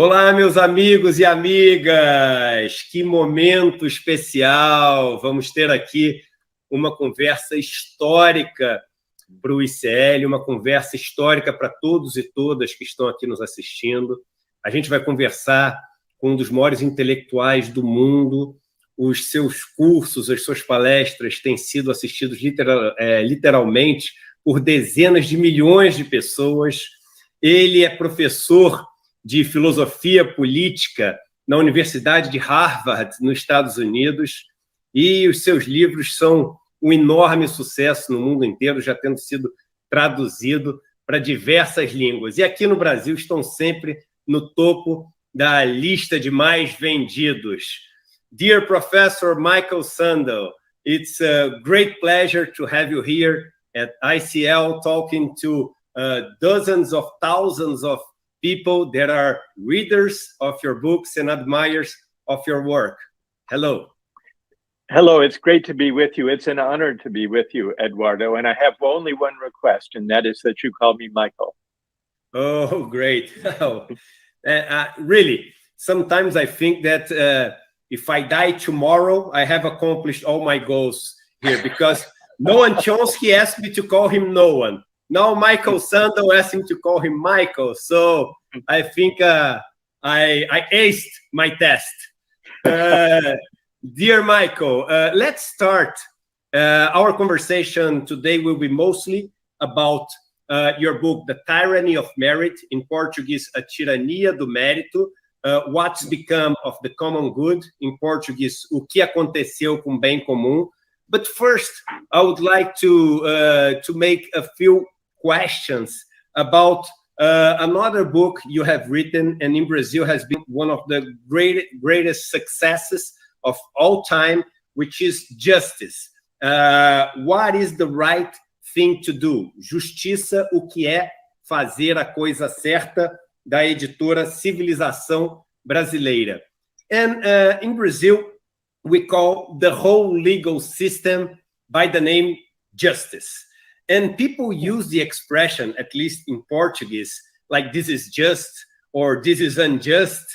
Olá, meus amigos e amigas! Que momento especial! Vamos ter aqui uma conversa histórica para o ICL, uma conversa histórica para todos e todas que estão aqui nos assistindo. A gente vai conversar com um dos maiores intelectuais do mundo. Os seus cursos, as suas palestras têm sido assistidos literalmente por dezenas de milhões de pessoas. Ele é professor de filosofia política na Universidade de Harvard, nos Estados Unidos, e os seus livros são um enorme sucesso no mundo inteiro, já tendo sido traduzido para diversas línguas. E aqui no Brasil estão sempre no topo da lista de mais vendidos. Dear Professor Michael Sandel, it's a great pleasure to have you here at ICL talking to dozens of thousands of people that are readers of your books and admirers of your work. Hello. Hello, it's great to be with you. It's an honor to be with you, Eduardo. And I have only one request, and that is that you call me Michael. Oh, great. Really, sometimes I think that if I die tomorrow, I have accomplished all my goals here, because Noam Chomsky asked me to call him Noam. Now Michael Sandel asked him to call him Michael. So I think I aced my test. Dear Michael, let's start. Our conversation today will be mostly about your book, The Tyranny of Merit, in Portuguese, A Tirania do Mérito, What's Become of the Common Good, in Portuguese, O que aconteceu com o bem comum. But first, I would like to make a few questions about another book you have written, and in Brazil has been one of the greatest successes of all time, which is Justice. What is the right thing to do? Justiça, o que é fazer a coisa certa, da editora Civilização Brasileira. And in Brazil, we call the whole legal system by the name justice. And people use the expression, at least in Portuguese, like this is just or this is unjust,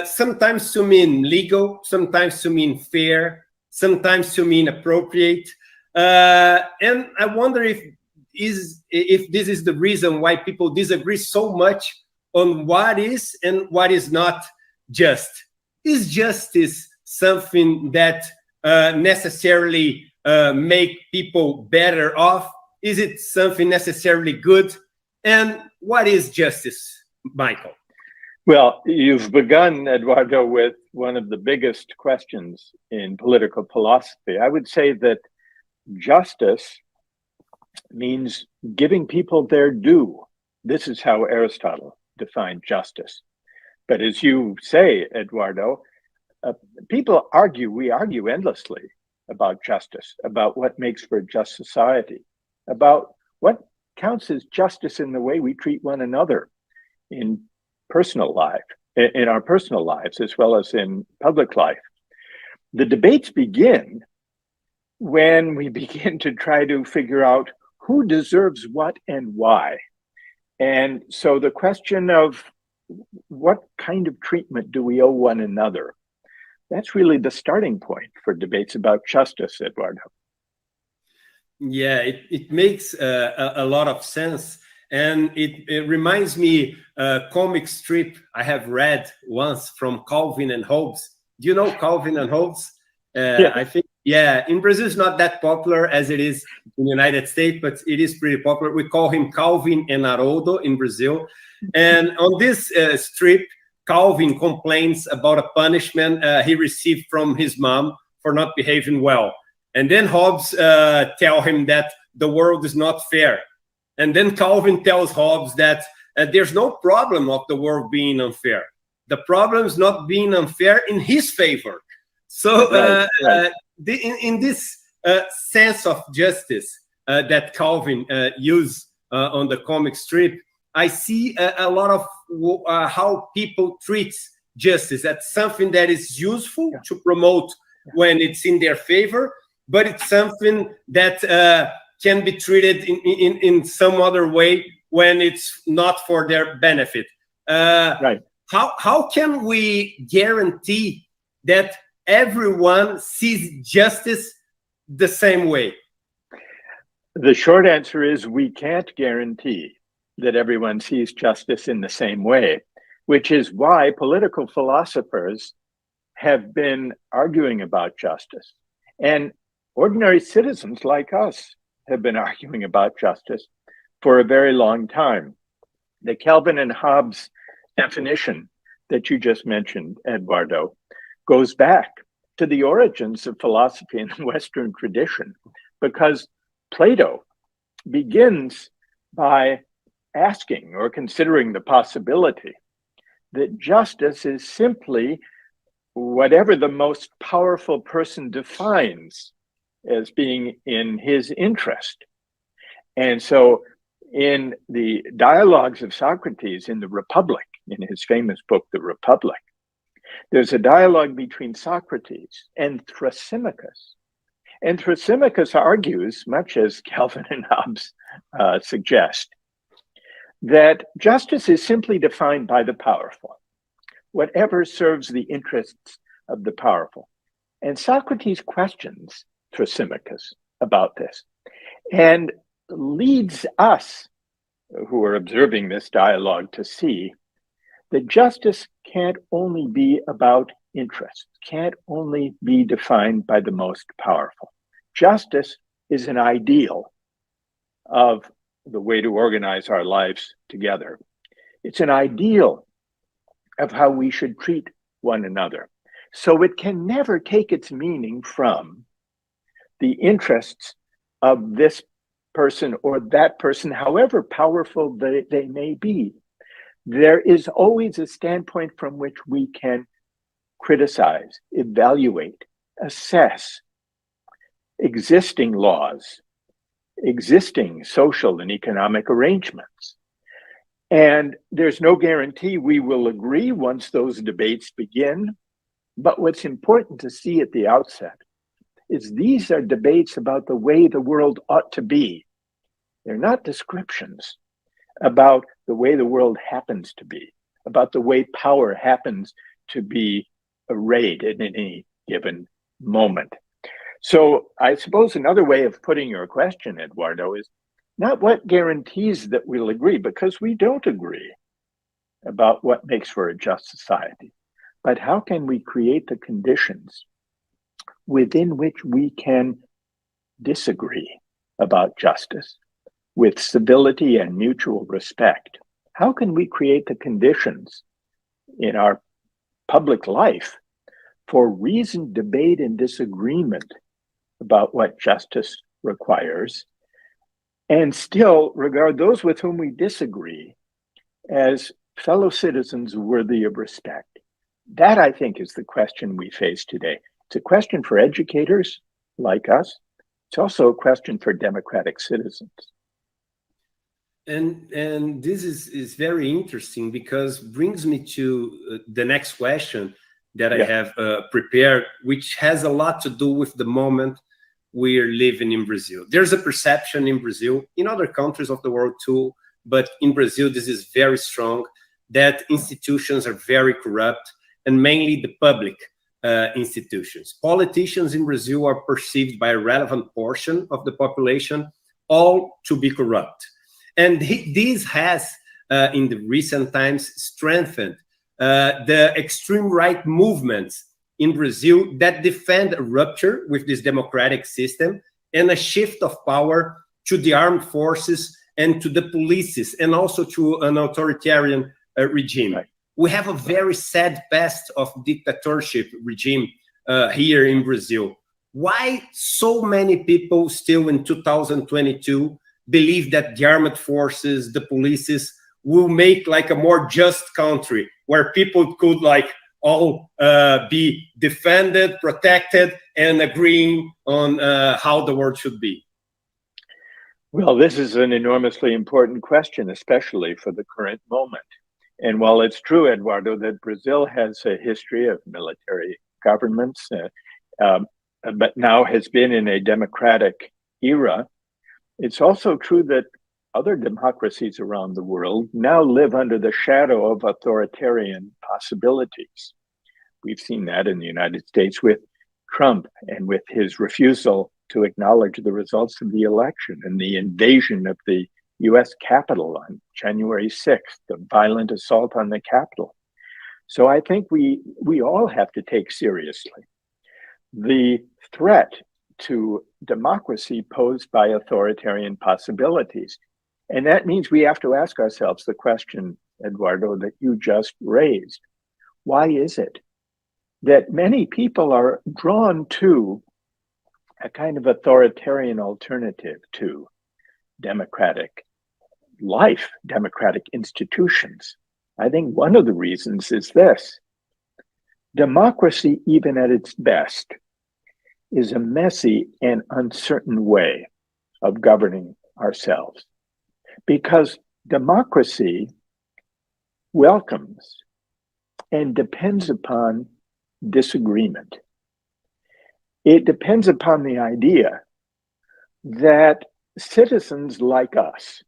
sometimes to mean legal, sometimes to mean fair, sometimes to mean appropriate. And I wonder if this is the reason why people disagree so much on what is and what is not just. Is justice something that necessarily make people better off? Is it something necessarily good? And what is justice, Michael? Well, you've begun, Eduardo, with one of the biggest questions in political philosophy. I would say that justice means giving people their due. This is how Aristotle defined justice. But as you say, Eduardo, people argue, we argue endlessly about justice, about what makes for a just society, about what counts as justice in the way we treat one another in personal life, in our personal lives, as well as in public life. The debates begin when we begin to try to figure out who deserves what and why. And so the question of what kind of treatment do we owe one another? That's really the starting point for debates about justice, Eduardo. Yeah, it makes a lot of sense. And it reminds me a comic strip I have read once from Calvin and Hobbes. Do you know Calvin and Hobbes? Yeah. I think, yeah, in Brazil it's not that popular as it is in the United States, but it is pretty popular. We call him Calvin and Haroldo in Brazil. And on this strip, Calvin complains about a punishment he received from his mom for not behaving well. And then Hobbes tell him that the world is not fair. And then Calvin tells Hobbes that there's no problem of the world being unfair. The problem is not being unfair in his favor. So right. In this sense of justice that Calvin used on the comic strip, I see a lot of how people treat justice. That's something that is useful to promote when it's in their favor, but it's something that can be treated in some other way when it's not for their benefit. Right. how can we guarantee that everyone sees justice the same way? The short answer is we can't guarantee that everyone sees justice in the same way, which is why political philosophers have been arguing about justice. And ordinary citizens like us have been arguing about justice for a very long time. The Calvin and Hobbes definition that you just mentioned, Eduardo, goes back to the origins of philosophy in the Western tradition, because Plato begins by asking or considering the possibility that justice is simply whatever the most powerful person defines as being in his interest. And so in the dialogues of Socrates in the Republic, in his famous book, The Republic, there's a dialogue between Socrates and Thrasymachus. And Thrasymachus argues, much as Calvin and Hobbes suggest, that justice is simply defined by the powerful, whatever serves the interests of the powerful. And Socrates questions Thrasymachus about this and leads us, who are observing this dialogue, to see that justice can't only be about interests, can't only be defined by the most powerful. Justice is an ideal of the way to organize our lives together. It's an ideal of how we should treat one another. So it can never take its meaning from the interests of this person or that person, however powerful they may be. There is always a standpoint from which we can criticize, evaluate, assess existing laws, existing social and economic arrangements. And there's no guarantee we will agree once those debates begin. But what's important to see at the outset is these are debates about the way the world ought to be. They're not descriptions about the way the world happens to be, about the way power happens to be arrayed in any given moment. So I suppose another way of putting your question, Eduardo, is not what guarantees that we'll agree, because we don't agree about what makes for a just society, but how can we create the conditions within which we can disagree about justice with civility and mutual respect? How can we create the conditions in our public life for reasoned debate and disagreement about what justice requires, and still regard those with whom we disagree as fellow citizens worthy of respect? That, I think, is the question we face today. It's a question for educators like us. It's also a question for democratic citizens. And this is very interesting, because brings me to the next question that I have prepared, which has a lot to do with the moment we're living in Brazil. There's a perception in Brazil, in other countries of the world too, but in Brazil this is very strong, that institutions are very corrupt, and mainly the public institutions. Politicians in Brazil are perceived by a relevant portion of the population all to be corrupt. And this has, in the recent times, strengthened the extreme right movements in Brazil that defend a rupture with this democratic system and a shift of power to the armed forces and to the police, and also to an authoritarian regime. Right. We have a very sad past of dictatorship regime here in Brazil. Why so many people still in 2022 believe that the armed forces, the police, will make like a more just country where people could like all be defended, protected, and agreeing on how the world should be? Well, this is an enormously important question, especially for the current moment. And while it's true, Eduardo, that Brazil has a history of military governments, but now has been in a democratic era, it's also true that other democracies around the world now live under the shadow of authoritarian possibilities. We've seen that in the United States with Trump and with his refusal to acknowledge the results of the election and the invasion of the US Capitol on January 6th, the violent assault on the Capitol. So I think we all have to take seriously the threat to democracy posed by authoritarian possibilities. And that means we have to ask ourselves the question, Eduardo, that you just raised. Why is it that many people are drawn to a kind of authoritarian alternative to democratic life, democratic institutions? I think one of the reasons is this. Democracy, even at its best, is a messy and uncertain way of governing ourselves, because democracy welcomes and depends upon disagreement. It depends upon the idea that citizens like us,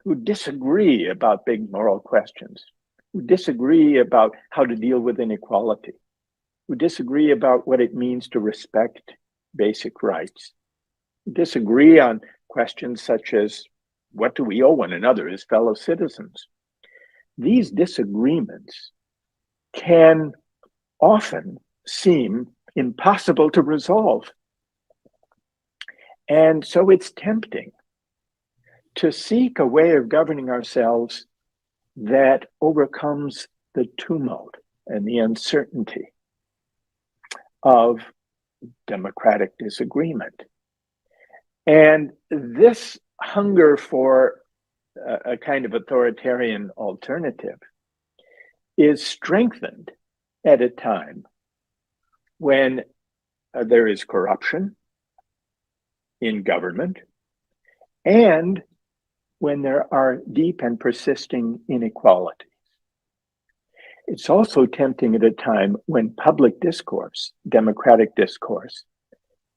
who disagree about big moral questions, who disagree about how to deal with inequality, who disagree about what it means to respect basic rights, who disagree on questions such as what do we owe one another as fellow citizens. These disagreements can often seem impossible to resolve. And so it's tempting to seek a way of governing ourselves that overcomes the tumult and the uncertainty of democratic disagreement. And this hunger for a kind of authoritarian alternative is strengthened at a time when there is corruption in government and when there are deep and persisting inequalities. It's also tempting at a time when public discourse, democratic discourse,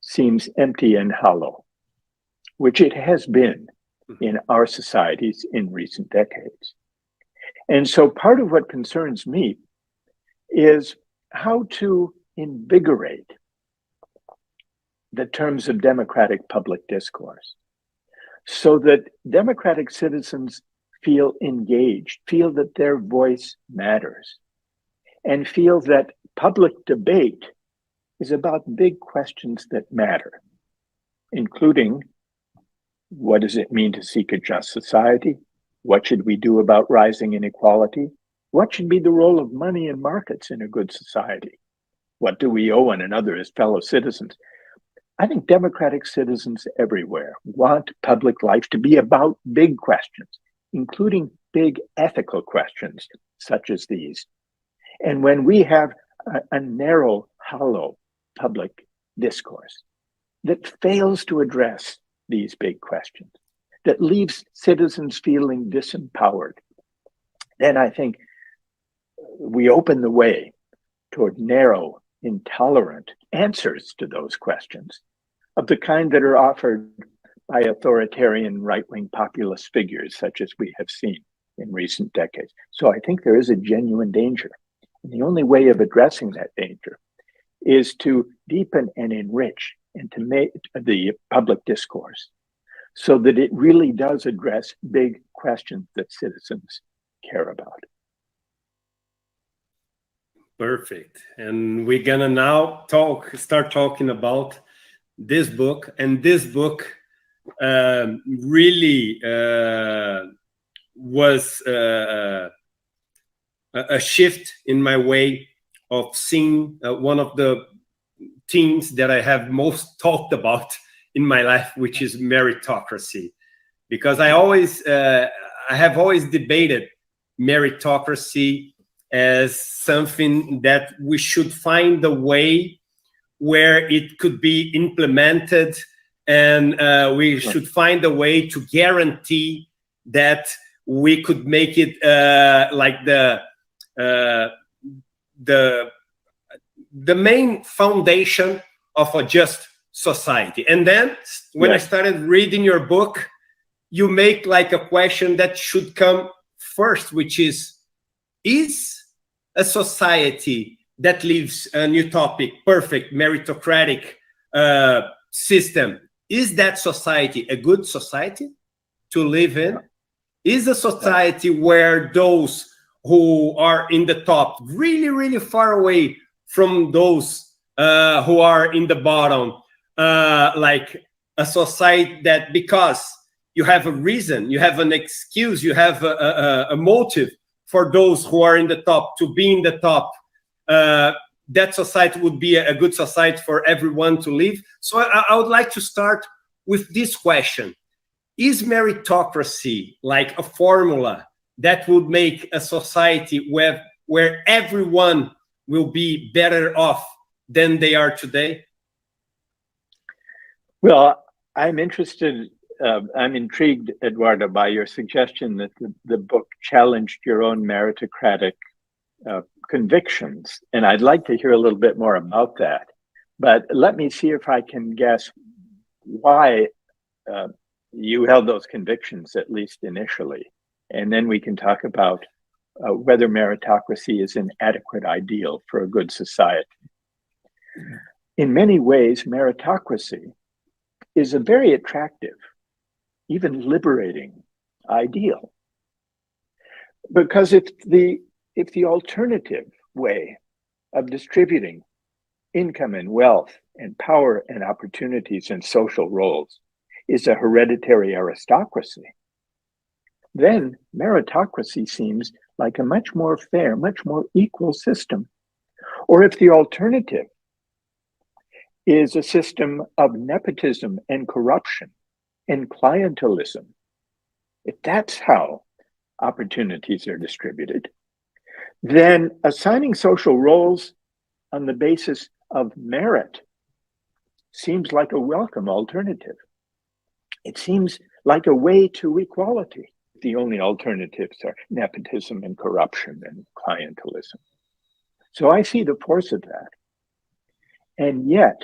seems empty and hollow, which it has been in our societies in recent decades. And so part of what concerns me is how to invigorate the terms of democratic public discourse so that democratic citizens feel engaged, feel that their voice matters, and feel that public debate is about big questions that matter, including what does it mean to seek a just society? What should we do about rising inequality? What should be the role of money and markets in a good society? What do we owe one another as fellow citizens? I think democratic citizens everywhere want public life to be about big questions, including big ethical questions such as these. And when we have a narrow, hollow public discourse that fails to address these big questions, that leaves citizens feeling disempowered, then I think we open the way toward narrow, intolerant answers to those questions of the kind that are offered by authoritarian right-wing populist figures such as we have seen in recent decades. So I think there is a genuine danger. And the only way of addressing that danger is to deepen and enrich and to make the public discourse so that it really does address big questions that citizens care about. Perfect. And we're gonna now start talking about this book. And this book really was a shift in my way of seeing one of the themes that I have most talked about in my life, which is meritocracy. Because I have always debated meritocracy as something that we should find a way where it could be implemented, and we should find a way to guarantee that we could make it like the main foundation of a just society. And then when I started reading your book, you make like a question that should come first, which is a society that lives an utopic, perfect, meritocratic system, is that society a good society to live in? Is a society where those who are in the top really, really far away from those who are in the bottom, like a society that because you have a reason, you have an excuse, you have a motive for those who are in the top to be in the top, that society would be a good society for everyone to live? So I would like to start with this question. Is meritocracy like a formula that would make a society where everyone will be better off than they are today? Well, I'm intrigued, Eduardo, by your suggestion that the book challenged your own meritocratic convictions. And I'd like to hear a little bit more about that. But let me see if I can guess why you held those convictions, at least initially. And then we can talk about whether meritocracy is an adequate ideal for a good society. In many ways, meritocracy is a very attractive, even liberating ideal. Because if the alternative way of distributing income and wealth and power and opportunities and social roles is a hereditary aristocracy, then meritocracy seems like a much more fair, much more equal system. Or if the alternative is a system of nepotism and corruption and clientelism, if that's how opportunities are distributed, then assigning social roles on the basis of merit seems like a welcome alternative. It seems like a way to equality. The only alternatives are nepotism and corruption and clientelism. So I see the force of that. And yet,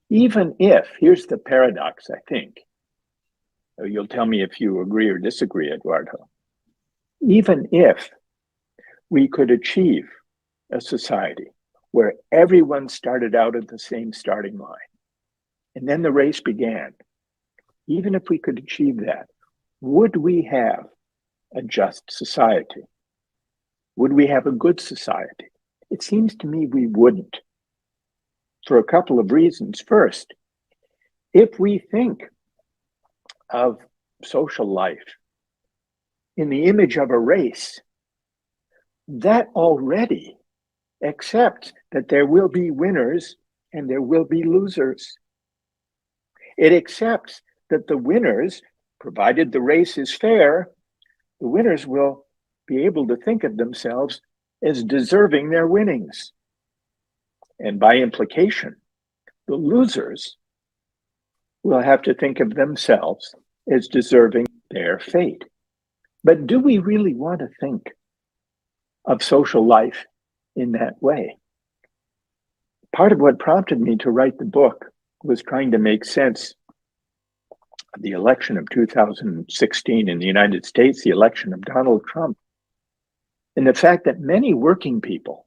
even if, here's the paradox, I think, you'll tell me if you agree or disagree, Eduardo, even if we could achieve a society where everyone started out at the same starting line, and then the race began, even if we could achieve that, would we have a just society? Would we have a good society? It seems to me we wouldn't, for a couple of reasons. First, if we think of social life in the image of a race, that already accepts that there will be winners and there will be losers. It accepts that the winners, provided the race is fair, the winners will be able to think of themselves as deserving their winnings. And by implication, the losers will have to think of themselves as deserving their fate. But do we really want to think of social life in that way? Part of what prompted me to write the book was trying to make sense of the election of 2016 in the United States, the election of Donald Trump, and the fact that many working people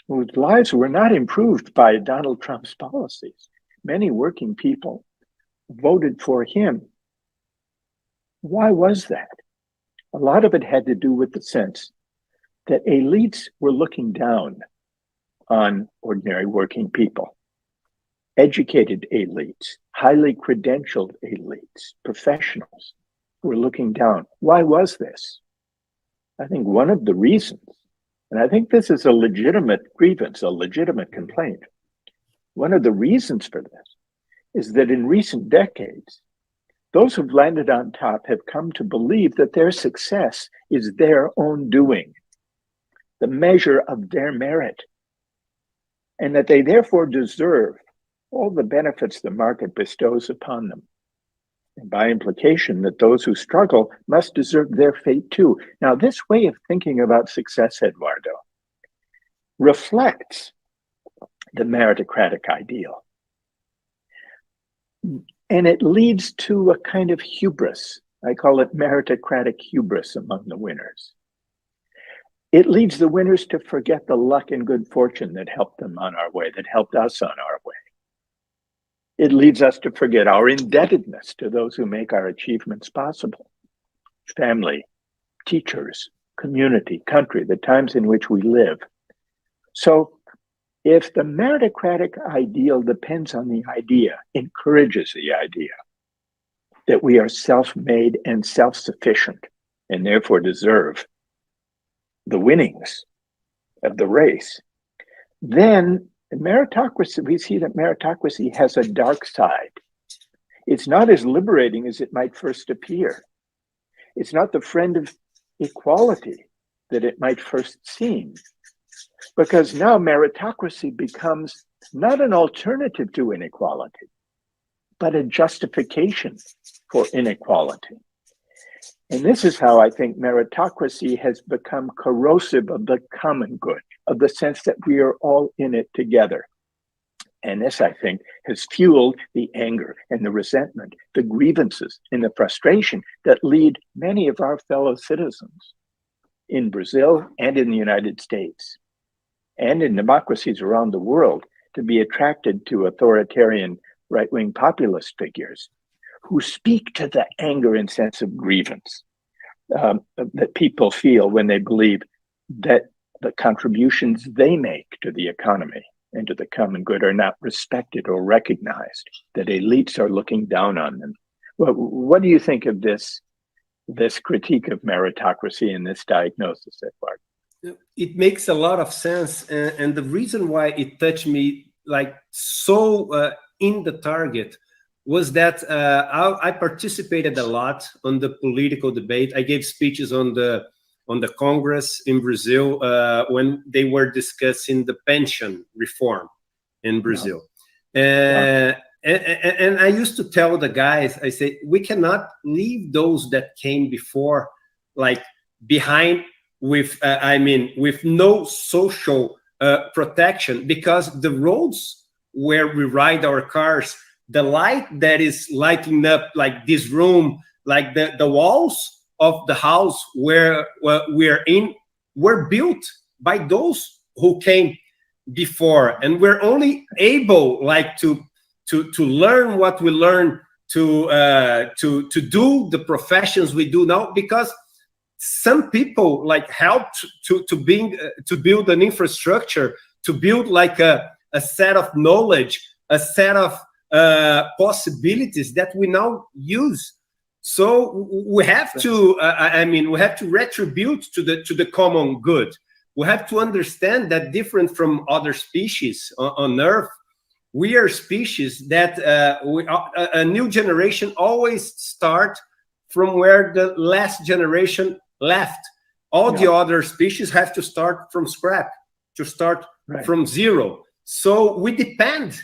whose lives were not improved by Donald Trump's policies, many working people voted for him. Why was that? A lot of it had to do with the sense that elites were looking down on ordinary working people. Educated elites, highly credentialed elites, professionals were looking down. Why was this? I think one of the reasons, and I think this is a legitimate grievance, a legitimate complaint, one of the reasons for this is that in recent decades, those who've landed on top have come to believe that their success is their own doing, the measure of their merit, and that they therefore deserve all the benefits the market bestows upon them. And by implication, that those who struggle must deserve their fate too. Now, this way of thinking about success, Eduardo, reflects the meritocratic ideal. And it leads to a kind of hubris. I call it meritocratic hubris among the winners. It leads the winners to forget the luck and good fortune that helped them on our way, that helped us on our way. It leads us to forget our indebtedness to those who make our achievements possible. Family, teachers, community, country, the times in which we live. So if the meritocratic ideal depends on the idea, encourages the idea that we are self-made and self-sufficient and therefore deserve the winnings of the race, then meritocracy, we see that meritocracy has a dark side. It's not as liberating as it might first appear. It's not the friend of equality that it might first seem, because now meritocracy becomes not an alternative to inequality, but a justification for inequality. And this is how I think meritocracy has become corrosive of the common good, of the sense that we are all in it together. And this, I think, has fueled the anger and the resentment, the grievances and the frustration that lead many of our fellow citizens in Brazil and in the United States and in democracies around the world to be attracted to authoritarian right-wing populist figures who speak to the anger and sense of grievance that people feel when they believe that the contributions they make to the economy and to the common good are not respected or recognized, that elites are looking down on them. Well, what do you think of this critique of meritocracy and this diagnosis, Eduardo? It makes a lot of sense, and the reason why it touched me like so in the target was that I participated a lot on the political debate. I gave speeches on the Congress in Brazil when they were discussing the pension reform in Brazil. And I used to tell the guys, I say, we cannot leave those that came before like behind with, with no social protection, because the roads where we ride our cars, the light that is lighting up like this room, like the walls of the house where we're in, were built by those who came before, and we're only able like to learn what we learn, to do the professions we do now, because some people like helped to build an infrastructure, to build like a set of knowledge, a set of possibilities that we now use. So we have to, we have to retribute to the common good. We have to understand that different from other species on Earth, we are species that a new generation always start from where the last generation left. All the other species have to start from scratch, to start from zero. So we depend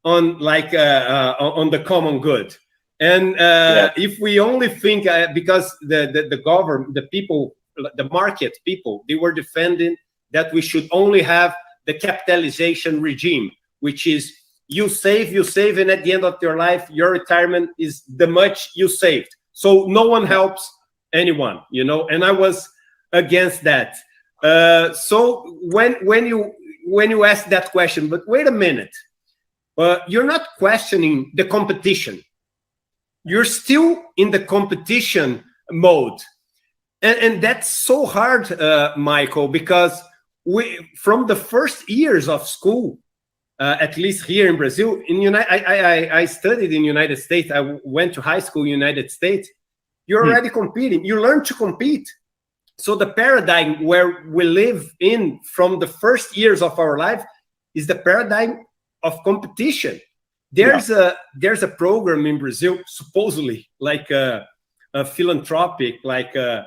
on like on the common good. And if we only think, because the government, the people, the market people, they were defending that we should only have the capitalization regime, which is you save, and at the end of your life, your retirement is the much you saved. So no one helps anyone, you know. And I was against that. So when you ask that question, but wait a minute, you're not questioning the competition. You're still in the competition mode. And that's so hard, Michael, because from the first years of school, at least here in Brazil, I studied in the United States. I went to high school in the United States. You're already competing. You learn to compete. So the paradigm where we live in from the first years of our life is the paradigm of competition. There's a program in Brazil, supposedly like a philanthropic, like a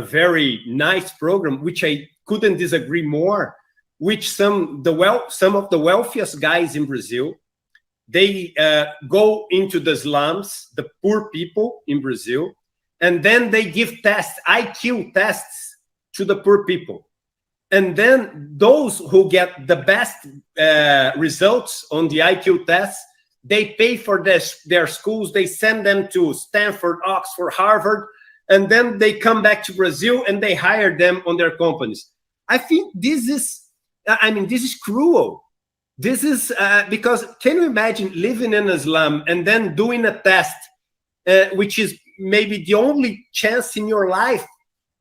very nice program, which I couldn't disagree more. Which some of the wealthiest guys in Brazil, they go into the slums, the poor people in Brazil, and then they give tests, IQ tests, to the poor people. And then those who get the best results on the IQ tests, they pay for their schools, they send them to Stanford, Oxford, Harvard, and then they come back to Brazil and they hire them on their companies. I think this is, this is cruel. This is because can you imagine living in a slum and then doing a test, which is maybe the only chance in your life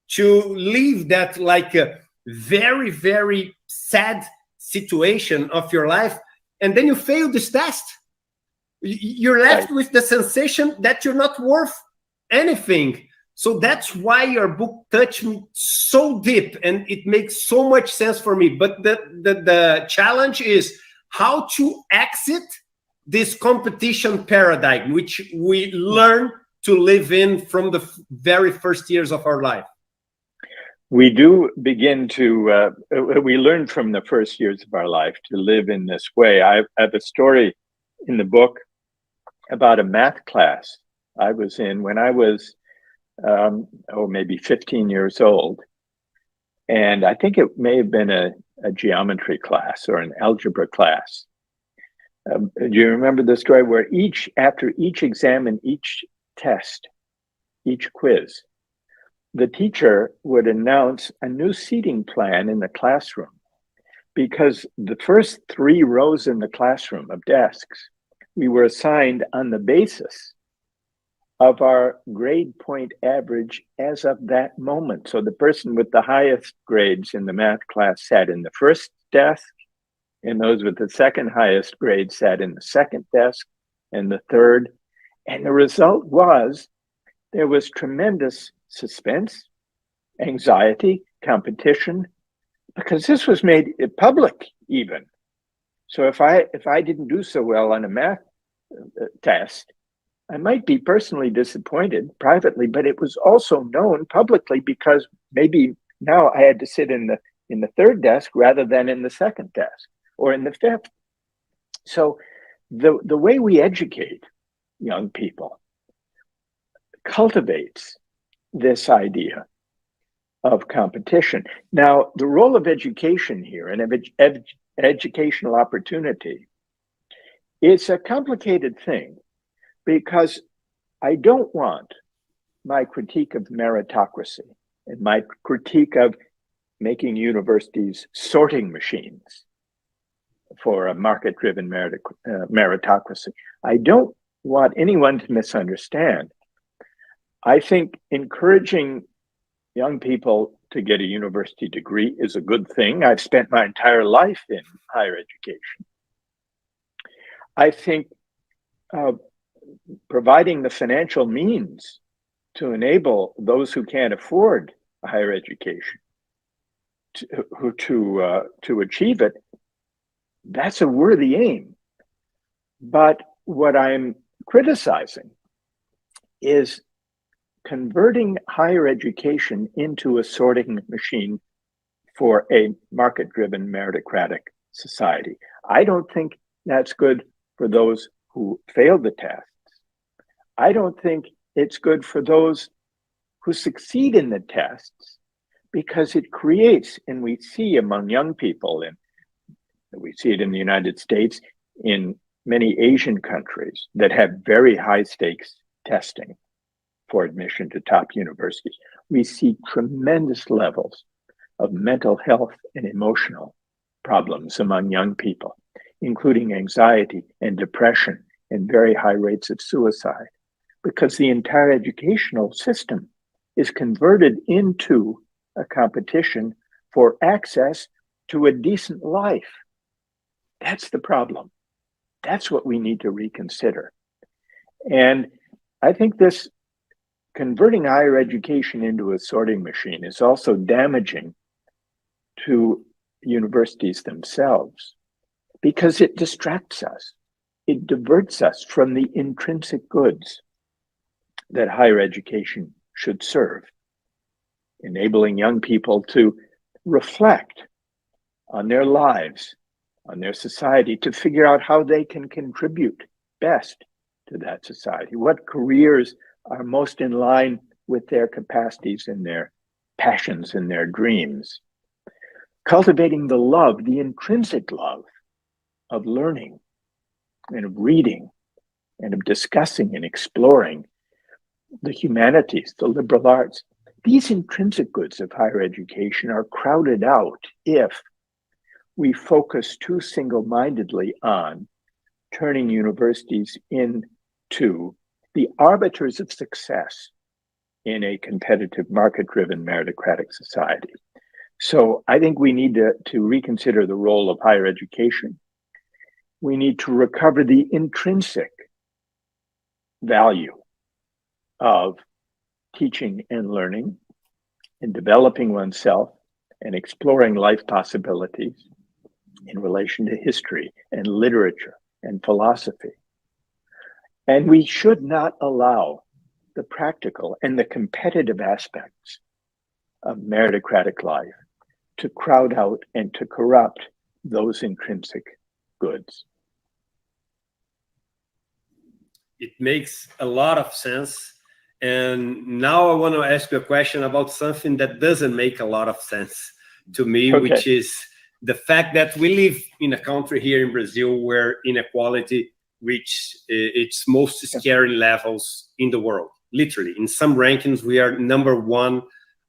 to leave that like a very, very sad situation of your life, and then you fail this test. You're left with the sensation that you're not worth anything. So that's why your book touched me so deep, and it makes so much sense for me. But the challenge is how to exit this competition paradigm, which we learn to live in from the very first years of our life. We do begin to, we learn from the first years of our life to live in this way. I have a story in the book about a math class I was in when I was, maybe 15 years old. And I think it may have been a geometry class or an algebra class. Do you remember the story where after each exam and each test, each quiz, the teacher would announce a new seating plan in the classroom, because the first 3 rows in the classroom of desks, we were assigned on the basis of our grade point average as of that moment. So the person with the highest grades in the math class sat in the first desk, and those with the second highest grade sat in the second desk and the third. And the result was there was tremendous suspense, anxiety, competition, because this was made public even. So if I didn't do so well on a math test, I might be personally disappointed privately, but it was also known publicly, because maybe now I had to sit in the third desk rather than in the second desk or in the fifth. So the way we educate young people cultivates this idea of competition. Now, the role of education here and of educational opportunity is a complicated thing, because I don't want my critique of meritocracy and my critique of making universities sorting machines for a market-driven meritocracy. I don't want anyone to misunderstand. I think encouraging young people to get a university degree is a good thing. I've spent my entire life in higher education. I think providing the financial means to enable those who can't afford a higher education to achieve it, that's a worthy aim. But what I'm criticizing is converting higher education into a sorting machine for a market-driven meritocratic society. I don't think that's good for those who failed the tests. I don't think it's good for those who succeed in the tests, because it creates, and we see among young people, and we see it in the United States, in many Asian countries that have very high stakes testing for admission to top universities, we see tremendous levels of mental health and emotional problems among young people, including anxiety and depression and very high rates of suicide, because the entire educational system is converted into a competition for access to a decent life. That's the problem. That's what we need to reconsider. And I think this converting higher education into a sorting machine is also damaging to universities themselves, because it distracts us. It diverts us from the intrinsic goods that higher education should serve, enabling young people to reflect on their lives, on their society, to figure out how they can contribute best to that society, what careers are most in line with their capacities and their passions and their dreams. Cultivating the love, the intrinsic love of learning and of reading and of discussing and exploring the humanities, the liberal arts. These intrinsic goods of higher education are crowded out if we focus too single-mindedly on turning universities into the arbiters of success in a competitive, market-driven, meritocratic society. So I think we need to reconsider the role of higher education. We need to recover the intrinsic value of teaching and learning and developing oneself and exploring life possibilities in relation to history and literature and philosophy. And we should not allow the practical and the competitive aspects of meritocratic life to crowd out and to corrupt those intrinsic goods. It makes a lot of sense. And now I want to ask you a question about something that doesn't make a lot of sense to me, which is the fact that we live in a country here in Brazil where inequality reached its most scary levels in the world. Literally, in some rankings, we are number one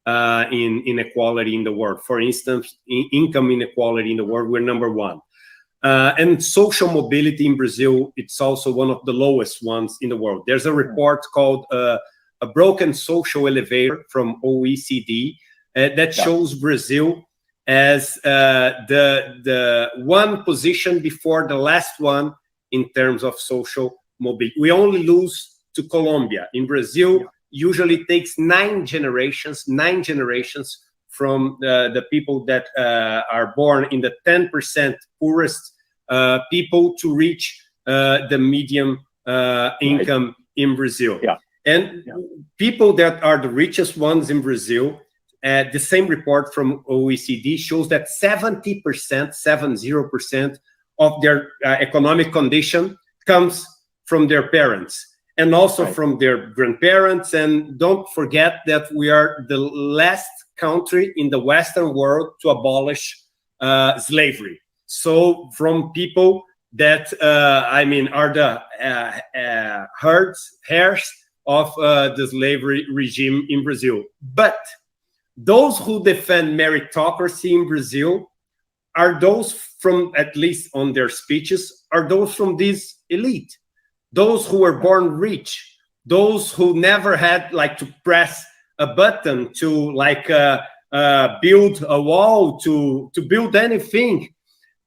in inequality in the world. For instance, income inequality in the world, we're number one. And social mobility in Brazil, it's also one of the lowest ones in the world. There's a report called A Broken Social Elevator from OECD that shows Brazil as the one position before the last one in terms of social mobility. We only lose to Colombia. In Brazil, usually takes 9 generations from the people that are born in the 10% poorest people to reach the medium income in Brazil. And people that are the richest ones in Brazil, the same report from OECD shows that 70% of their economic condition comes from their parents and also from their grandparents. And don't forget that we are the last country in the Western world to abolish slavery. So from people that, are the heirs of the slavery regime in Brazil. But those who defend meritocracy in Brazil are those from, at least on their speeches, are those from this elite. Those who were born rich, those who never had to press a button to build a wall, to build anything.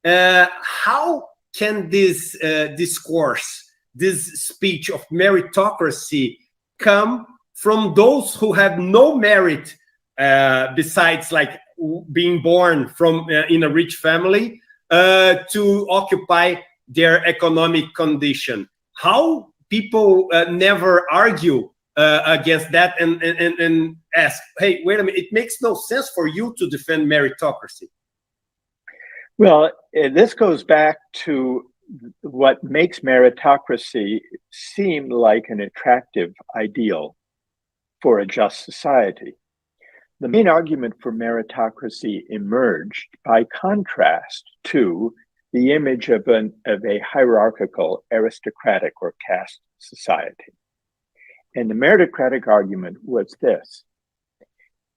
How can this discourse, this speech of meritocracy come from those who have no merit besides being born from in a rich family to occupy their economic condition? How people never argue against that and ask, hey, wait a minute, it makes no sense for you to defend meritocracy. Well, this goes back to what makes meritocracy seem like an attractive ideal for a just society. The main argument for meritocracy emerged by contrast to the image of a hierarchical, aristocratic, or caste society. And the meritocratic argument was this: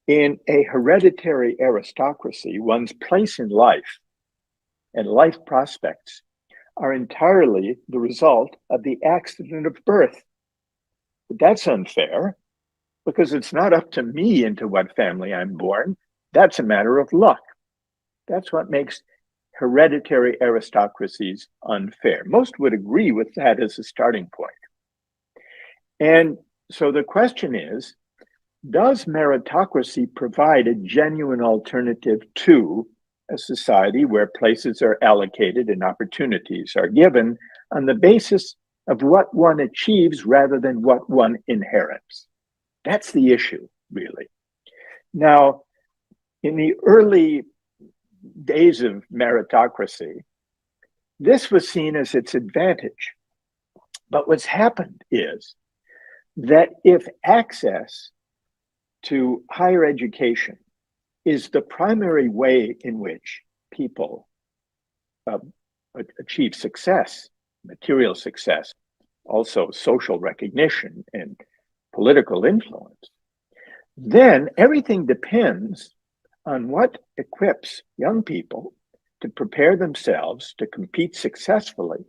in a hereditary aristocracy, one's place in life and life prospects are entirely the result of the accident of birth. But that's unfair, because it's not up to me into what family I'm born. That's a matter of luck. That's what makes hereditary aristocracies unfair. Most would agree with that as a starting point. And so the question is, does meritocracy provide a genuine alternative to a society where places are allocated and opportunities are given on the basis of what one achieves rather than what one inherits? That's the issue, really. Now, in the early days of meritocracy, this was seen as its advantage. But what's happened is that if access to higher education is the primary way in which people achieve success, material success, also social recognition and political influence, then everything depends on what equips young people to prepare themselves to compete successfully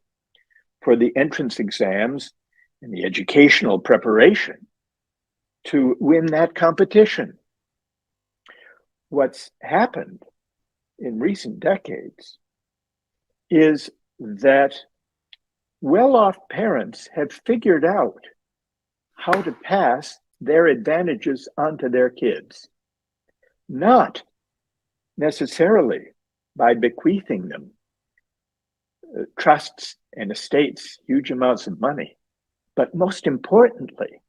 for the entrance exams and the educational preparation to win that competition. What's happened in recent decades is that well-off parents have figured out how to pass their advantages onto their kids, not necessarily by bequeathing them trusts and estates, huge amounts of money, but most importantly,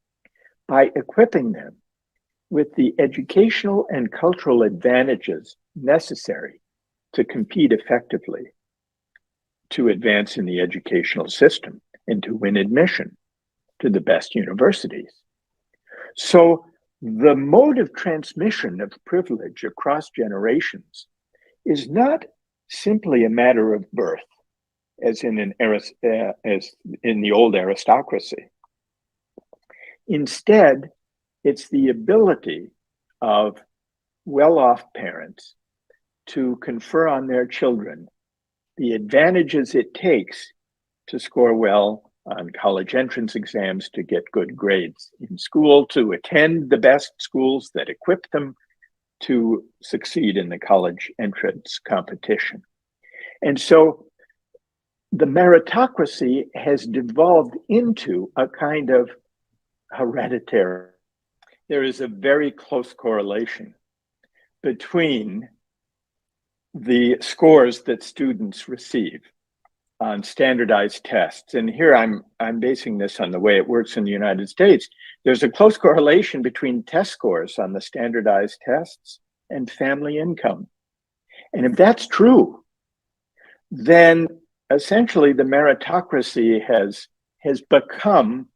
by equipping them with the educational and cultural advantages necessary to compete effectively, to advance in the educational system, and to win admission to the best universities. So the mode of transmission of privilege across generations is not simply a matter of birth, as in the old aristocracy. Instead, it's the ability of well-off parents to confer on their children the advantages it takes to score well on college entrance exams, to get good grades in school, to attend the best schools that equip them to succeed in the college entrance competition. And so the meritocracy has devolved into a kind of hereditary. There is a very close correlation between the scores that students receive on standardized tests. And here I'm basing this on the way it works in the United States. There's a close correlation between test scores on the standardized tests and family income. And if that's true, then essentially the meritocracy has become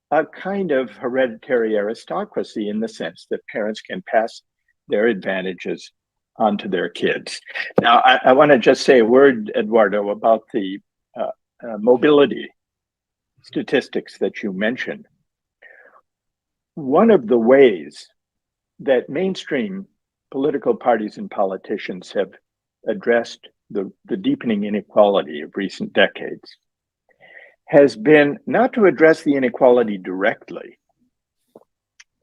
a kind of hereditary aristocracy, in the sense that parents can pass their advantages onto their kids. Now, I want to just say a word, Eduardo, about the mobility statistics that you mentioned. One of the ways that mainstream political parties and politicians have addressed the deepening inequality of recent decades has been not to address the inequality directly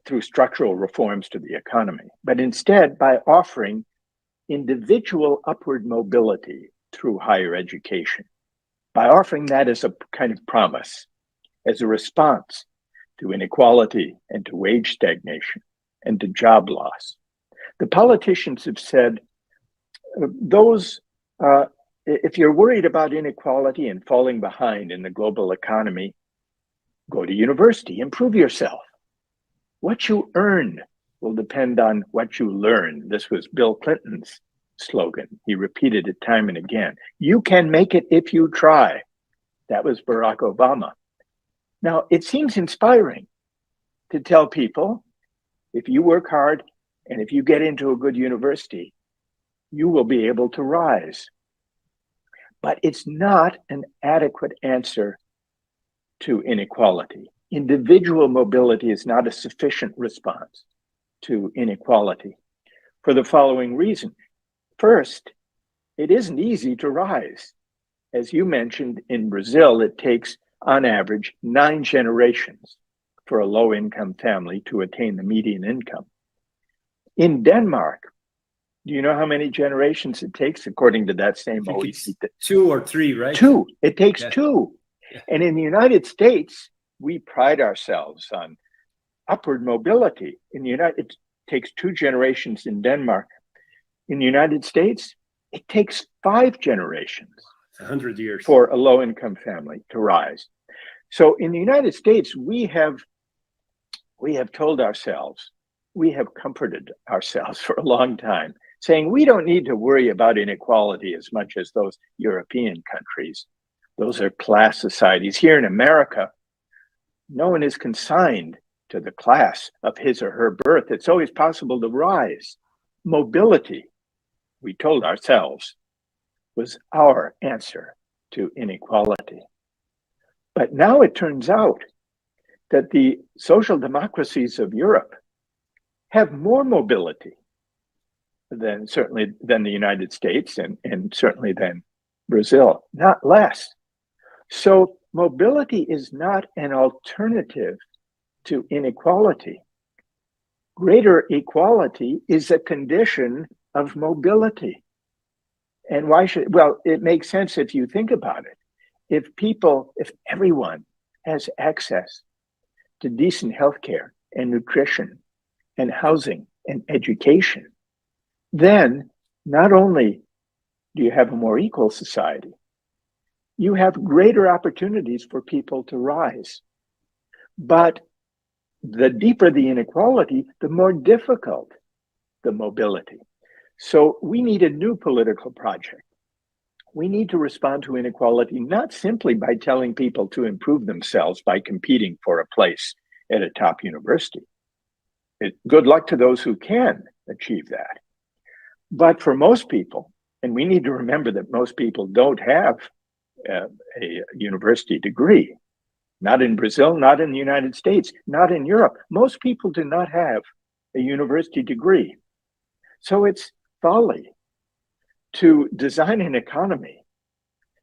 through structural reforms to the economy, but instead by offering individual upward mobility through higher education, by offering that as a kind of promise, as a response to inequality and to wage stagnation and to job loss. The politicians have said, if you're worried about inequality and falling behind in the global economy, go to university, improve yourself. What you earn will depend on what you learn. This was Bill Clinton's slogan. He repeated it time and again. You can make it if you try. That was Barack Obama. Now, it seems inspiring to tell people, if you work hard and if you get into a good university, you will be able to rise. But it's not an adequate answer to inequality. Individual mobility is not a sufficient response to inequality for the following reason. First, it isn't easy to rise. As you mentioned, in Brazil, it takes on average 9 generations for a low-income family to attain the median income. In Denmark, do you know how many generations it takes according to that same OECD? 2 or 3, right? 2. It takes 2. Yeah. And in the United States, we pride ourselves on upward mobility. It takes 2 generations in Denmark. In the United States, it takes 5 generations. 100 years. For a low-income family to rise. So in the United States, we have told ourselves, we have comforted ourselves for a long time, saying we don't need to worry about inequality as much as those European countries. Those are class societies. Here in America, no one is consigned to the class of his or her birth. It's always possible to rise. Mobility, we told ourselves, was our answer to inequality. But now it turns out that the social democracies of Europe have more mobility than the United States and certainly than Brazil, not less. So mobility is not an alternative to inequality. Greater equality is a condition of mobility. And why should, well, it makes sense if you think about it. If everyone has access to decent healthcare and nutrition and housing and education, then not only do you have a more equal society, you have greater opportunities for people to rise. But the deeper the inequality, the more difficult the mobility. So we need a new political project. We need to respond to inequality not simply by telling people to improve themselves by competing for a place at a top university. Good luck to those who can achieve that. But for most people, and we need to remember that most people don't have a university degree, not in Brazil, not in the United States, not in Europe. Most people do not have a university degree. So it's folly to design an economy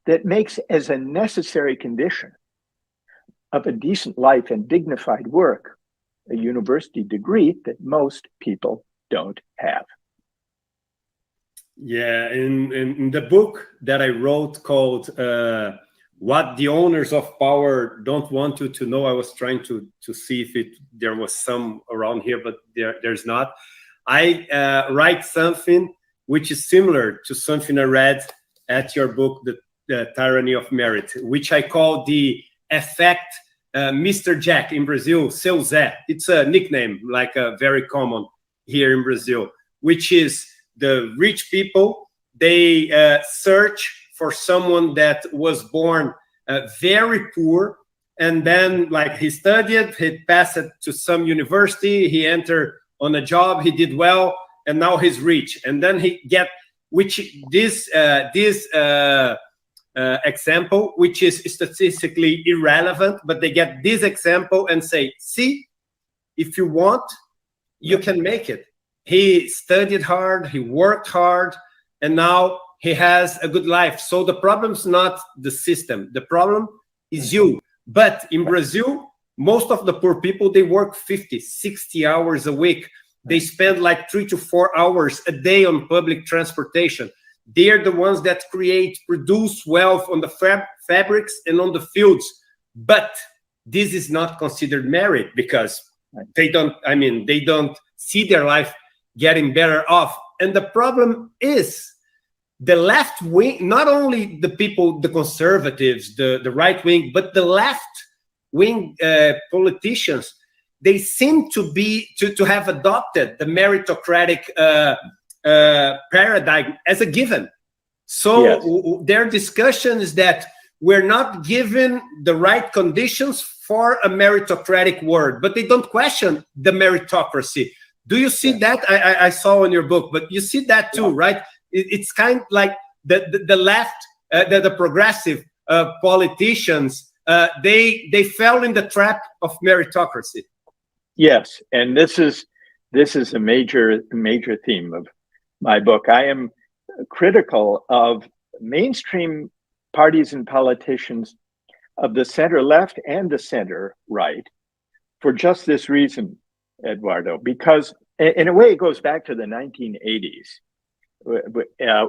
that makes as a necessary condition of a decent life and dignified work a university degree that most people don't have. Yeah, in the book that I wrote called What the Owners of Power Don't Want You to Know, I was trying to see if there was some around here, but there's not. I write something which is similar to something I read at your book, The Tyranny of Merit, which I call the effect Mr. Jack in Brazil, Seu Zé. It's a nickname, like very common here in Brazil, which is the rich people, they search for someone that was born very poor, and then like he studied, he passed to some university, he entered on a job, he did well, and now he's rich. And then he get, which this example, which is statistically irrelevant, but they get this example and say, see, if you want, you can make it. He studied hard, he worked hard, and now he has a good life. So the problem's not the system, the problem is you. But in Brazil, most of the poor people, they work 50, 60 hours a week. They spend like 3 to 4 hours a day on public transportation. They're the ones that produce wealth on the fabrics and on the fields. But this is not considered merit because they don't see their life getting better off. And the problem is the left wing, not only the people, the conservatives, the right wing, but the left wing politicians, they seem to have adopted the meritocratic paradigm as a given. So yes, their discussion is that we're not given the right conditions for a meritocratic world, but they don't question the meritocracy. Do you see that? I saw in your book, but you see that too, right? It's kind of like the left, the progressive politicians, they fell in the trap of meritocracy. Yes, and this is a major theme of my book. I am critical of mainstream parties and politicians of the center left and the center right for just this reason, Eduardo, because in a way it goes back to the 1980s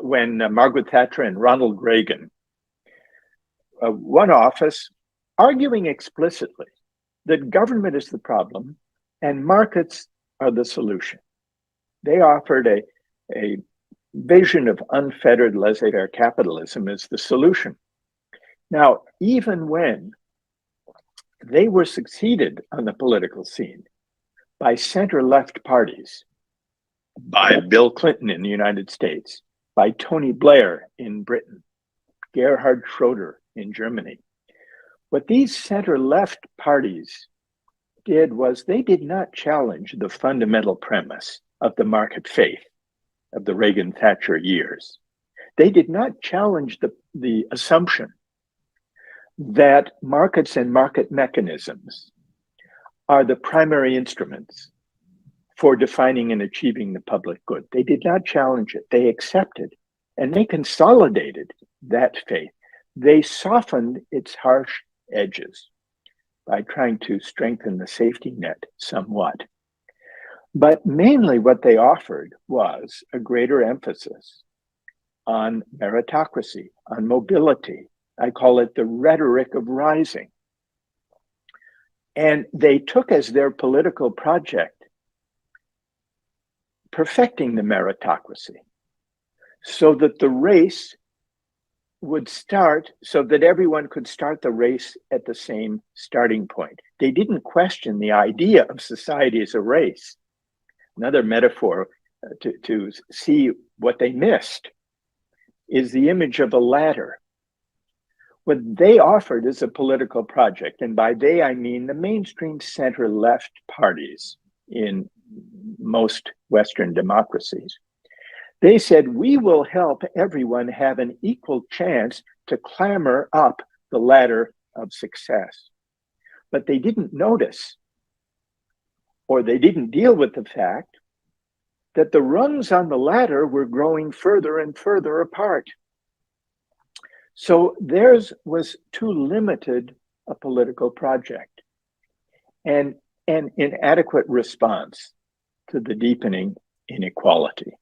when Margaret Thatcher and Ronald Reagan won office, arguing explicitly that government is the problem and markets are the solution. They offered a vision of unfettered laissez-faire capitalism as the solution. Now, even when they were succeeded on the political scene by center-left parties, by Bill Clinton in the United States, by Tony Blair in Britain, Gerhard Schroeder in Germany, what these center-left parties did was they did not challenge the fundamental premise of the market faith of the Reagan-Thatcher years. They did not challenge the assumption that markets and market mechanisms are the primary instruments for defining and achieving the public good. They did not challenge it. They accepted, and they consolidated that faith. They softened its harsh edges by trying to strengthen the safety net somewhat. But mainly what they offered was a greater emphasis on meritocracy, on mobility. I call it the rhetoric of rising. And they took as their political project perfecting the meritocracy so that the race would start, so that everyone could start the race at the same starting point. They didn't question the idea of society as a race. Another metaphor to see what they missed is the image of a ladder. What they offered is a political project, and by they I mean the mainstream center-left parties in most Western democracies. They said, we will help everyone have an equal chance to clamber up the ladder of success. But they didn't notice, or they didn't deal with the fact that the rungs on the ladder were growing further and further apart. So theirs was too limited a political project and an inadequate response to the deepening inequality.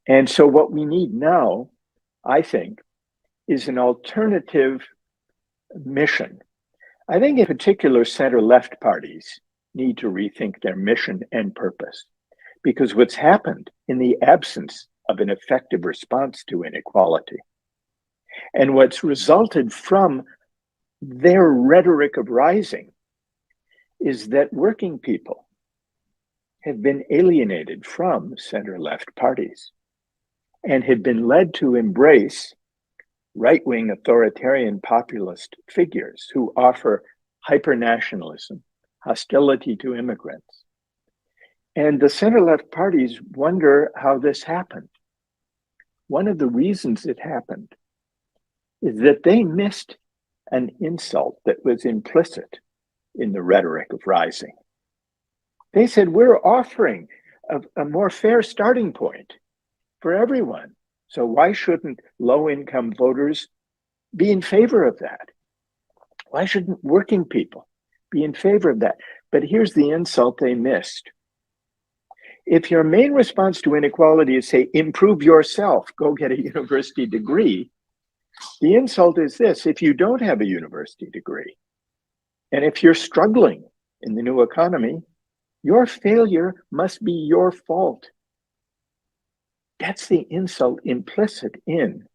And so what we need now, I think, is an alternative mission. I think in particular, center-left parties need to rethink their mission and purpose, because what's happened in the absence of an effective response to inequality, and what's resulted from their rhetoric of rising, is that working people have been alienated from center-left parties and have been led to embrace right-wing authoritarian populist figures who offer hyper-nationalism, hostility to immigrants. And the center-left parties wonder how this happened. One of the reasons it happened is that they missed an insult that was implicit in the rhetoric of rising. They said, we're offering a more fair starting point for everyone. So why shouldn't low-income voters be in favor of that? Why shouldn't working people be in favor of that? But here's the insult they missed. If your main response to inequality is, say, improve yourself, go get a university degree, the insult is this: if you don't have a university degree, and if you're struggling in the new economy, your failure must be your fault. That's the insult implicit in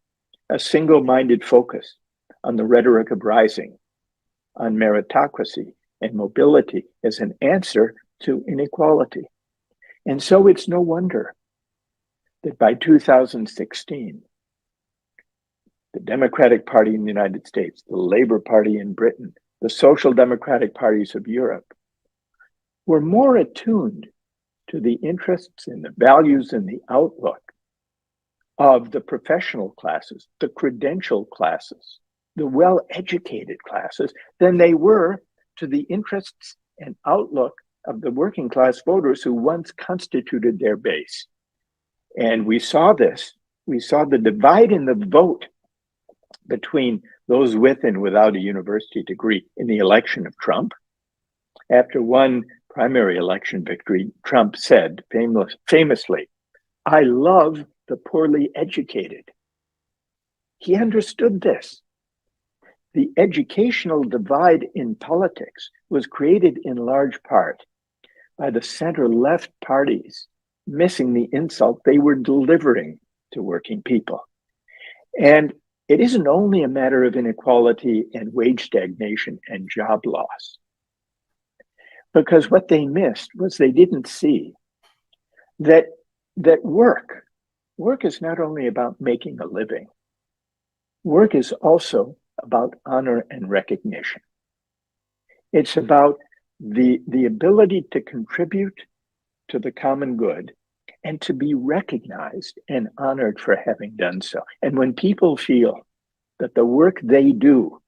a single-minded focus on the rhetoric of rising, on meritocracy and mobility as an answer to inequality. And so it's no wonder that by 2016, the Democratic Party in the United States, the Labour Party in Britain, the social democratic parties of Europe were more attuned to the interests and the values and the outlook of the professional classes, the credentialed classes, the well-educated classes, than they were to the interests and outlook of the working class voters who once constituted their base. And we saw this. We saw the divide in the vote between those with and without a university degree in the election of Trump. After one primary election victory, Trump said famously, "I love the poorly educated." He understood this. The educational divide in politics was created in large part by the center-left parties missing the insult they were delivering to working people. And it isn't only a matter of inequality and wage stagnation and job loss, because what they missed was they didn't see that work is not only about making a living. Work is also about honor and recognition. It's about the ability to contribute to the common good and to be recognized and honored for having done so. And when people feel that the work they do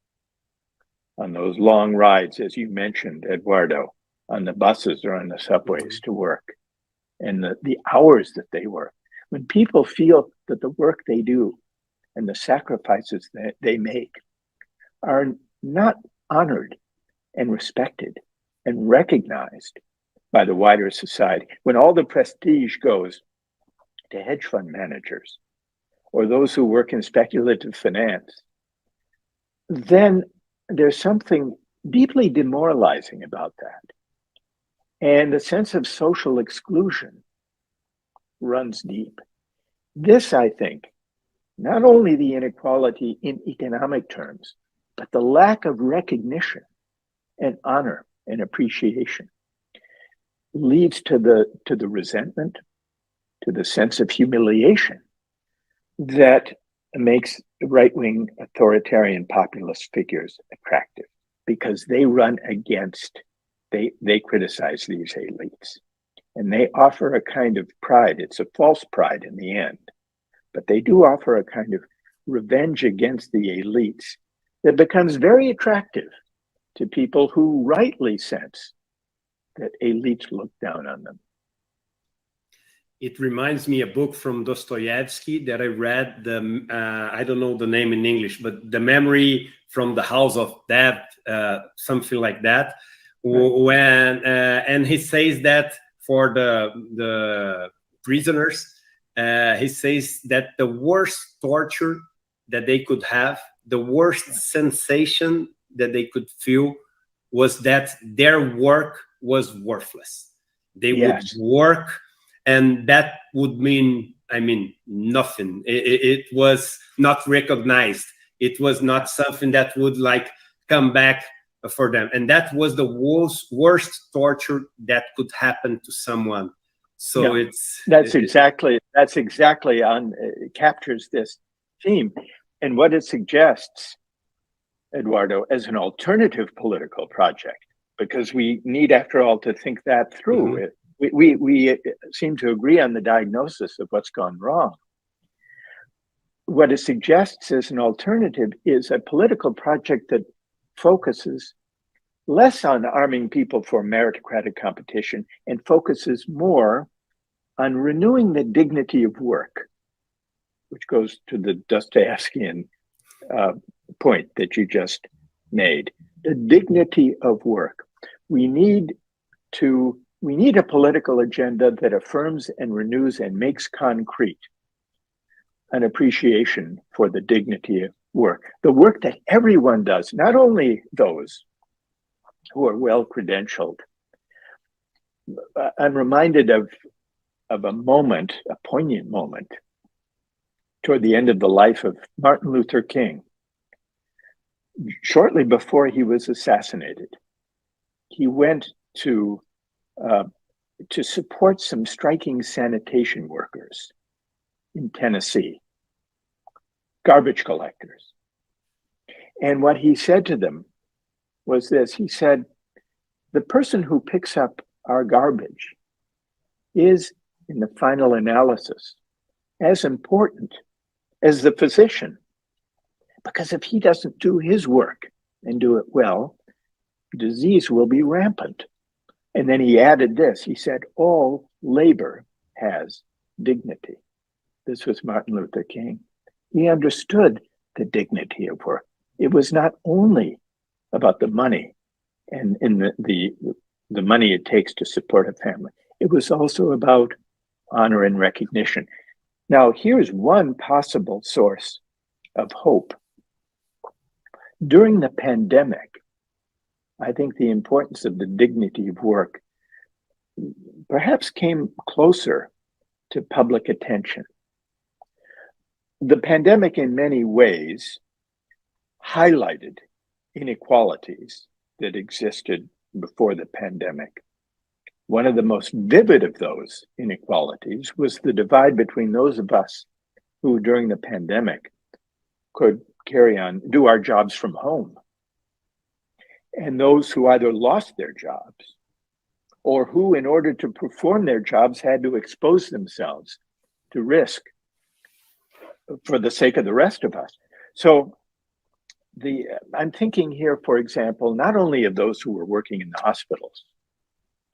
on those long rides, as you mentioned, Eduardo, on the buses or on the subways to work, and the hours that they work. When people feel that the work they do and the sacrifices that they make are not honored and respected and recognized by the wider society, when all the prestige goes to hedge fund managers or those who work in speculative finance, then there's something deeply demoralizing about that. And the sense of social exclusion runs deep. This, I think, not only the inequality in economic terms, but the lack of recognition and honor and appreciation leads to the resentment, to the sense of humiliation that makes right-wing authoritarian populist figures attractive, because they run against, they criticize these elites, and they offer a kind of pride. It's a false pride in the end, but they do offer a kind of revenge against the elites that becomes very attractive to people who rightly sense that elites look down on them. It reminds me a book from Dostoevsky that I read, I don't know the name in English, but The Memory from the House of Death, something like that. Right. And he says that for the prisoners, he says that the worst torture that they could have, the worst sensation that they could feel, was that their work was worthless. They would work, and that would mean, nothing. It was not recognized. It was not something that would come back for them. And that was the worst torture that could happen to someone. So that's exactly it captures this theme. And what it suggests, Eduardo, as an alternative political project, because we need, after all, to think that through. Mm-hmm. We seem to agree on the diagnosis of what's gone wrong. What it suggests as an alternative is a political project that focuses less on arming people for meritocratic competition and focuses more on renewing the dignity of work, which goes to the Dostoevskian point that you just made. The dignity of work. We need a political agenda that affirms and renews and makes concrete an appreciation for the dignity of work. The work that everyone does, not only those who are well credentialed. I'm reminded of a moment, a poignant moment, toward the end of the life of Martin Luther King. Shortly before he was assassinated, he went to support some striking sanitation workers in Tennessee, garbage collectors. And what he said to them was this. He said, the person who picks up our garbage is, in the final analysis, as important as the physician. Because if he doesn't do his work and do it well, disease will be rampant. And then he added this. He said, all labor has dignity. This was Martin Luther King. He understood the dignity of work. It was not only about the money and the money it takes to support a family. It was also about honor and recognition. Now, here's one possible source of hope. During the pandemic, I think the importance of the dignity of work perhaps came closer to public attention. The pandemic, in many ways, highlighted inequalities that existed before the pandemic. One of the most vivid of those inequalities was the divide between those of us who, during the pandemic, could do our jobs from home, and those who either lost their jobs or who, in order to perform their jobs, had to expose themselves to risk for the sake of the rest of us. So I'm thinking here, for example, not only of those who were working in the hospitals,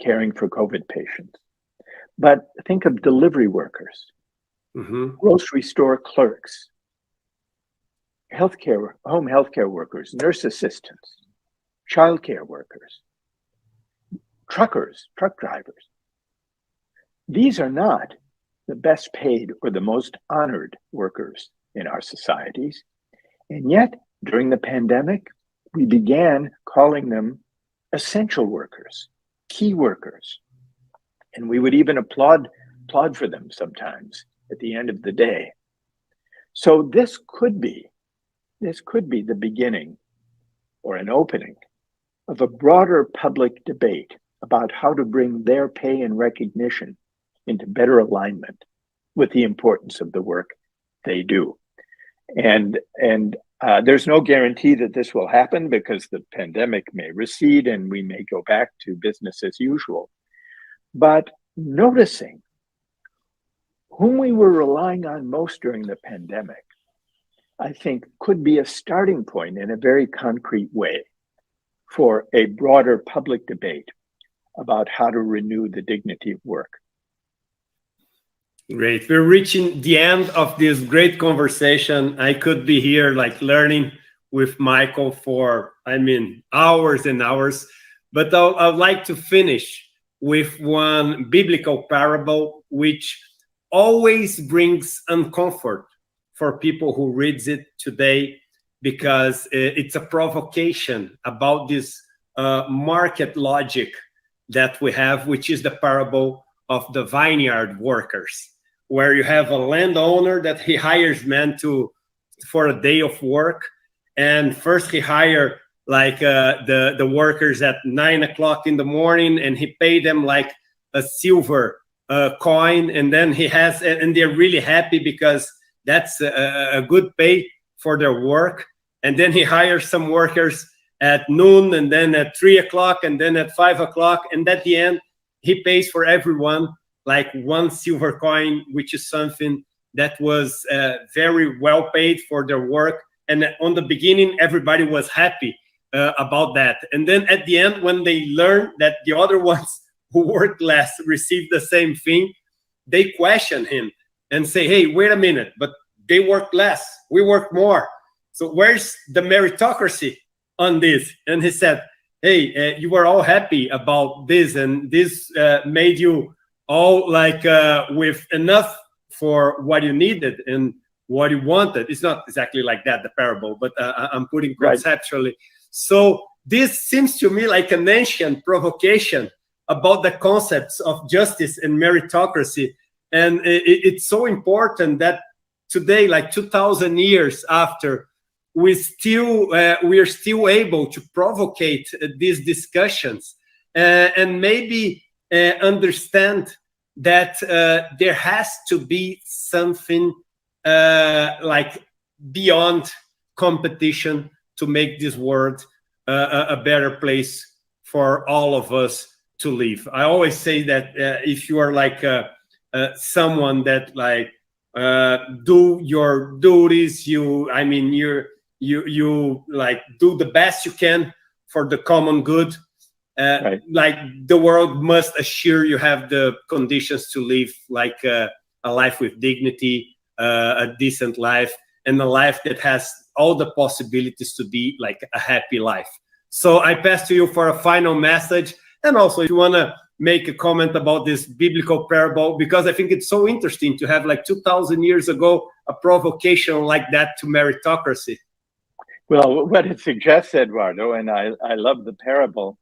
caring for COVID patients, but think of delivery workers, grocery store clerks, home healthcare workers, nurse assistants, childcare workers, truckers, truck drivers. These are not the best paid or the most honored workers in our societies. And yet, during the pandemic, we began calling them essential workers, key workers. And we would even applaud for them sometimes at the end of the day. So this could be the beginning or an opening of a broader public debate about how to bring their pay and recognition into better alignment with the importance of the work they do. And there's no guarantee that this will happen because the pandemic may recede and we may go back to business as usual. But noticing whom we were relying on most during the pandemic, I think could be a starting point in a very concrete way for a broader public debate about how to renew the dignity of work. Great. We're reaching the end of this great conversation. I could be here like learning with Michael for, hours and hours, but I'd like to finish with one biblical parable, which always brings uncomfort for people who reads it today, because it's a provocation about this market logic that we have, which is the parable of the vineyard workers, where you have a landowner that he hires men for a day of work. And first he hire the workers at 9 o'clock in the morning, and he paid them like a silver coin. And then and they're really happy because that's a good pay for their work. And then he hires some workers at noon, and then at 3 o'clock, and then at 5 o'clock. And at the end, he pays for everyone like one silver coin, which is something that was very well paid for their work. And on the beginning, everybody was happy about that. And then at the end, when they learn that the other ones who worked less received the same thing, they question him and say, hey, wait a minute, but they work less, we work more. So where's the meritocracy on this? And he said, hey, you were all happy about this, and this made you all with enough for what you needed and what you wanted. It's not exactly like that, the parable, but I'm putting conceptually. Right. So this seems to me like an ancient provocation about the concepts of justice and meritocracy. And it's so important that today, like 2,000 years after, we are still able to provocate these discussions and maybe understand that there has to be something beyond competition to make this world a better place for all of us to live. I always say that if you are someone that do your duties, you do the best you can for the common good. Right. The world must assure you have the conditions to live a life with dignity, a decent life, and a life that has all the possibilities to be like a happy life. So I pass to you for a final message. And also, if you want to make a comment about this biblical parable, because I think it's so interesting to have 2,000 years ago, a provocation like that to meritocracy. Well, what it suggests, Eduardo, and I love the parable,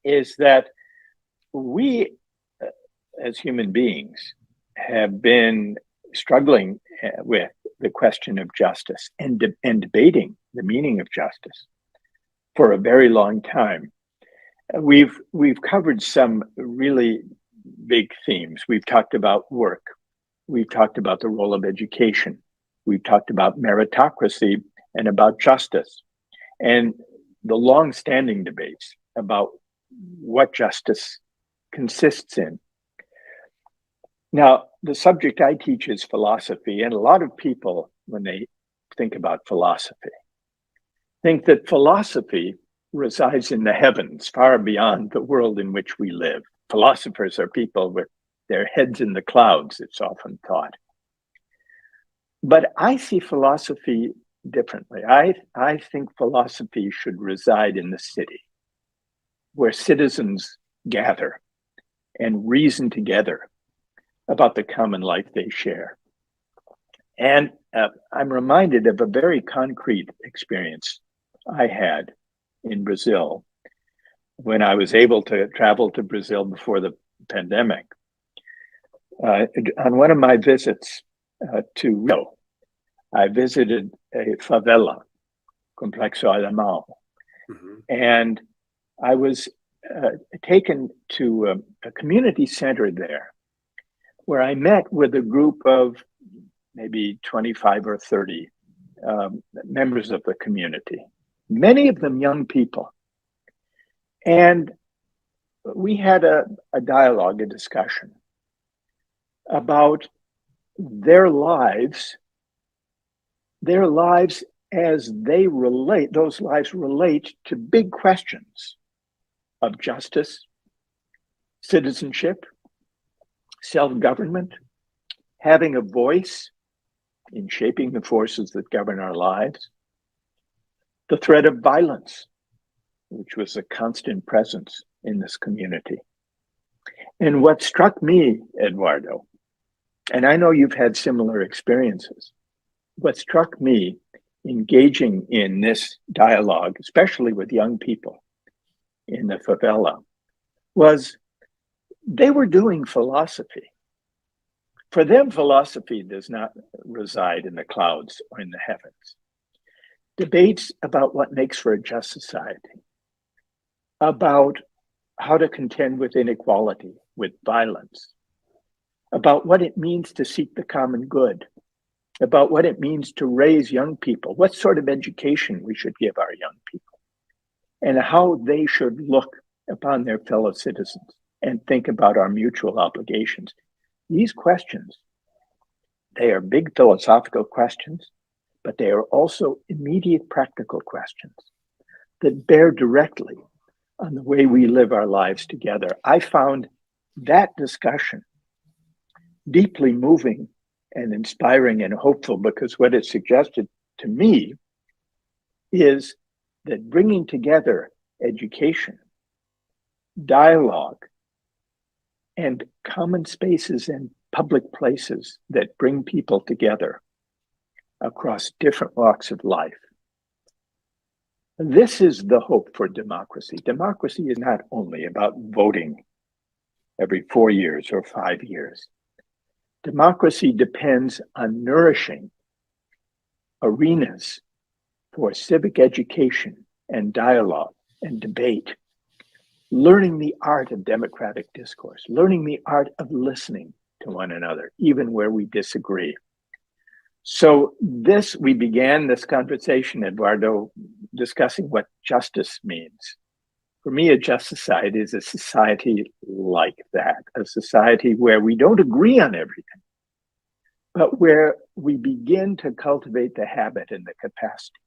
is that we, as human beings, have been struggling with the question of justice and debating the meaning of justice for a very long time. We've covered some really big themes. We've talked about work. We've talked about the role of education. We've talked about meritocracy and about justice, and the long-standing debates about what justice consists in. Now, the subject I teach is philosophy, and a lot of people, when they think about philosophy, think that philosophy resides in the heavens, far beyond the world in which we live. Philosophers are people with their heads in the clouds, it's often thought. But I see philosophy differently. I think philosophy should reside in the city, where citizens gather and reason together about the common life they share. And I'm reminded of a very concrete experience I had in Brazil when I was able to travel to Brazil before the pandemic. On one of my visits to Rio, I visited a favela, Complexo Alemão, and I was taken to a community center there where I met with a group of maybe 25 or 30 members of the community, many of them young people. And we had a dialogue, a discussion about their lives as they relate, those lives relate to big questions of justice, citizenship, self-government, having a voice in shaping the forces that govern our lives, the threat of violence, which was a constant presence in this community. And what struck me, Eduardo, and I know you've had similar experiences, what struck me engaging in this dialogue, especially with young people in the favela, was they were doing philosophy. For them, philosophy does not reside in the clouds or in the heavens. Debates about what makes for a just society, about how to contend with inequality, with violence, about what it means to seek the common good, about what it means to raise young people, what sort of education we should give our young people, and how they should look upon their fellow citizens and think about our mutual obligations. These questions, they are big philosophical questions, but they are also immediate practical questions that bear directly on the way we live our lives together. I found that discussion deeply moving and inspiring and hopeful, because what it suggested to me is that bringing together education, dialogue, and common spaces and public places that bring people together across different walks of life. This is the hope for democracy. Democracy is not only about voting every 4 years or 5 years. Democracy depends on nourishing arenas for civic education and dialogue and debate, learning the art of democratic discourse, learning the art of listening to one another, even where we disagree. So we began this conversation, Eduardo, discussing what justice means. For me, a just society is a society like that, a society where we don't agree on everything, but where we begin to cultivate the habit and the capacity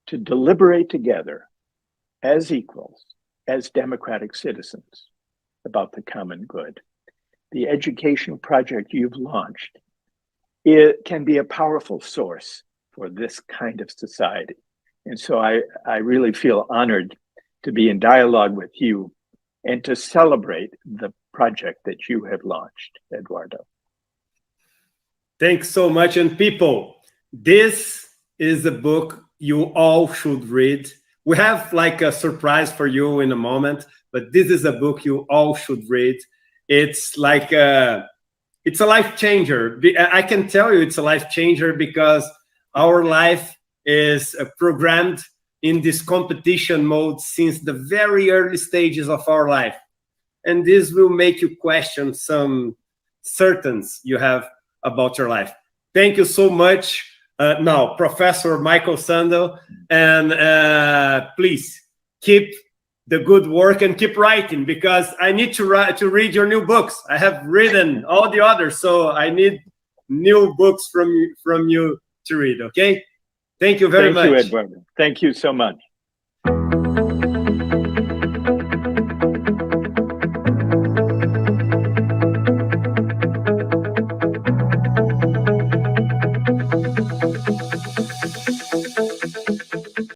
to deliberate together as equals, as democratic citizens about the common good. The education project you've launched, it can be a powerful source for this kind of society. And so I really feel honored to be in dialogue with you and to celebrate the project that you have launched, Eduardo. Thanks so much. And people, this is a book you all should read. We have like a surprise for you in a moment, but this is a book you all should read. It's like it's a life changer. I can tell you it's a life changer because our life is programmed in this competition mode since the very early stages of our life. And this will make you question some certainties you have about your life. Thank you so much. Now, Professor Michael Sandel, and please keep the good work and keep writing, because I need to read your new books. I have written all the others, so I need new books from you to read, okay? Thank you very much. Thank you, Eduardo. Thank you so much.